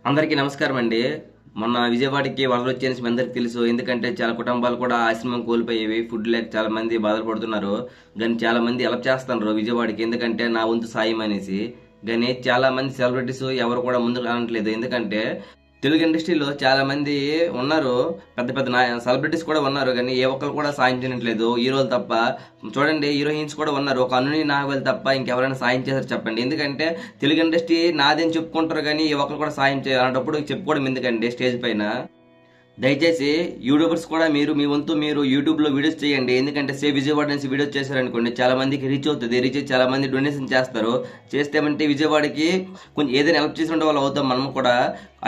అందరికీ నమస్కారం అండి. మొన్న విజయవాడకి వరదలు వచ్చేసి మీ అందరికీ తెలుసు. ఎందుకంటే చాలా కుటుంబాలు కూడా ఆశ్రమం కోల్పోయేవి. ఫుడ్ లేక చాలా మంది బాధలు పడుతున్నారు. కానీ చాలా మంది హెల్ప్ చేస్తున్నారు విజయవాడకి. ఎందుకంటే నా వంతు సాయం అనేసి. కానీ చాలా మంది సెలబ్రిటీస్ ఎవరు కూడా ముందుకు రావట్లేదు. ఎందుకంటే తెలుగు ఇండస్ట్రీలో చాలా మంది ఉన్నారు. పెద్ద పెద్ద సెలబ్రిటీస్ కూడా ఉన్నారు. కానీ ఏ ఒక్కరు కూడా సాయం చేయట్లేదు హీరోలు తప్ప. చూడండి, హీరోయిన్స్ కూడా ఉన్నారు. ఒక అన్నుని నాగవల్లి తప్ప ఇంకెవరైనా సాయం చేశారు చెప్పండి. ఎందుకంటే తెలుగు ఇండస్ట్రీ నాదేని చెప్పుకుంటారు, కానీ ఏ ఒక్కరు కూడా సాయం చేయాలి. అలాంటప్పుడు చెప్పుకోవడం ఎందుకండి స్టేజ్ పైన. దయచేసి యూట్యూబర్స్ కూడా మీరు మీ వంతు మీరు యూట్యూబ్లో వీడియోస్ చేయండి. ఎందుకంటే విజయవాడ నుంచి వీడియోస్ చేశారనుకోండి, చాలా మందికి రీచ్ అవుతుంది. రీచ్ చాలా మంది డొనేషన్ చేస్తారు. చేస్తేమంటే విజయవాడకి కొంచెం ఏదైనా హెల్ప్ చేసిన వాళ్ళు అవుతాం మనం కూడా.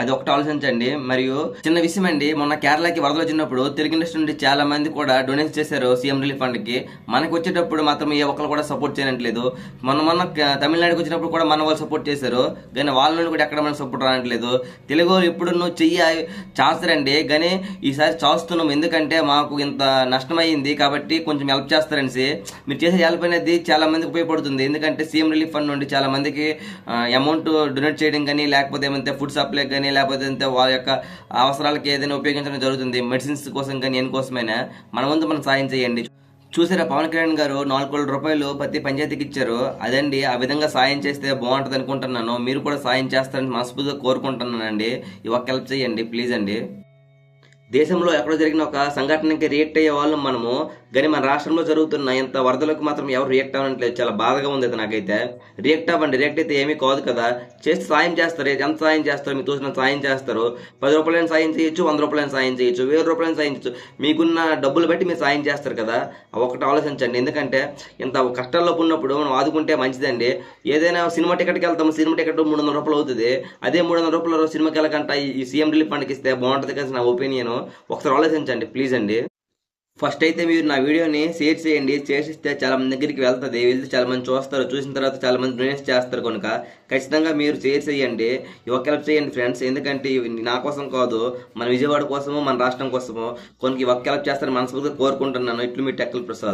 అది ఒకటి ఆలోచించండి. మరియు చిన్న విషయం అండి, మొన్న కేరళకి వరదలు వచ్చినప్పుడు తెలుగు ఇండస్ట్రీ నుండి చాలా మంది కూడా డొనేషన్ చేశారు సీఎం రిలీఫ్ ఫండ్ కి. మనకి వచ్చేటప్పుడు మాత్రం ఏ ఒక్కరు కూడా సపోర్ట్ చేయట్లేదు. మొన్న తమిళనాడుకి వచ్చినప్పుడు కూడా మన వాళ్ళు సపోర్ట్ చేశారు. కానీ వాళ్ళ నుండి కూడా ఎక్కడ మనకు సపోర్ట్ రావట్లేదు. తెలుగు వాళ్ళు ఎప్పుడు నువ్వు చెయ్యి చాస్తారండి, కానీ ఈసారి చాస్తున్నాం. ఎందుకంటే మాకు ఇంత నష్టమైంది కాబట్టి కొంచెం హెల్ప్ చేస్తారనేసి. మీరు చేసే హెల్ప్ అనేది చాలా మందికి ఉపయోగపడుతుంది. ఎందుకంటే సీఎం రిలీఫ్ ఫండ్ నుండి చాలా మందికి అమౌంట్ డొనేట్ చేయడం కానీ, లేకపోతే ఏమంటే ఫుడ్ సప్లై కానీ, లేకపోతే వాళ్ళ యొక్క అవసరాలకి ఏదైనా ఉపయోగించడం జరుగుతుంది. మెడిసిన్స్ కోసం కానీ దేని కోసమైనా మన ముందు మనం సాయం చేయండి. చూసారా, పవన్ కళ్యాణ్ గారు 4 కోట్ల రూపాయలు ప్రతి పంచాయతీకి ఇచ్చారు. అదండి, ఆ విధంగా సాయం చేస్తే బాగుంటుంది అనుకుంటున్నాను. మీరు కూడా సాయం చేస్తారని మనస్ఫూర్తిగా కోరుకుంటున్నానండి. ఈ ఒక్క హెల్ప్ చేయండి ప్లీజ్ అండి. దేశంలో ఎక్కడో జరిగిన ఒక సంఘటనకి రియాక్ట్ అయ్యే వాళ్ళం మనము. కానీ మన రాష్ట్రంలో జరుగుతున్న ఇంత వరదలకు మాత్రం ఎవరు రియాక్ట్ అవ్వట్లేదు. చాలా బాధగా ఉంది అది నాకైతే. రియాక్ట్ అవ్వండి. రియాక్ట్ అయితే ఏమీ కాదు కదా. చేస్తే సాయం చేస్తారు. ఎంత సాయం చేస్తారు, మీకు తోచిన సాయం చేస్తారు. 10 రూపాయలైనా సాయం చేయొచ్చు, 100 రూపాయలైనా సాయం చేయొచ్చు, 1000 రూపాయలైనా సాయం చేయొచ్చు. మీకున్న డబ్బులు బట్టి మీరు సాయం చేస్తారు కదా. ఒకటి ఆలోచించండి. ఎందుకంటే ఇంత కష్టాల్లో ఉన్నప్పుడు మనం ఆదుకుంటే మంచిదండి. ఏదైనా సినిమా టికెట్కి వెళ్తాము, సినిమా టికెట్ 300 రూపాయలు అవుతుంది. అదే 300 రూపాయలు సినిమాకి వెళ్ళకంట ఈ సీఎం రిలీఫ్ ఫండ్కి ఇస్తే బాగుంటుంది కదా నా ఒపీనియన్. ఒకసారి ఆలోచించండి ప్లీజ్ అండి. ఫస్ట్ అయితే మీరు నా వీడియోని షేర్ చేయండి. చేసిస్తే చాలా మంది దగ్గరికి వెళ్తుంది. వెళ్తే చాలా మంది చూస్తారు. చూసిన తర్వాత చాలా మంది డొనేట్ చేస్తారు. కనుక ఖచ్చితంగా మీరు షేర్ చేయండి. ఒక హెల్ప్ చేయండి ఫ్రెండ్స్. ఎందుకంటే ఇవి నా కోసం కాదు, మన విజయవాడ కోసము, మన రాష్ట్రం కోసము. కొన్ని ఒక హెల్ప్ చేస్తారని మనస్ఫూర్తిగా కోరుకుంటున్నాను. ఇట్లు మీ టెక్కల్ ప్రసాద్.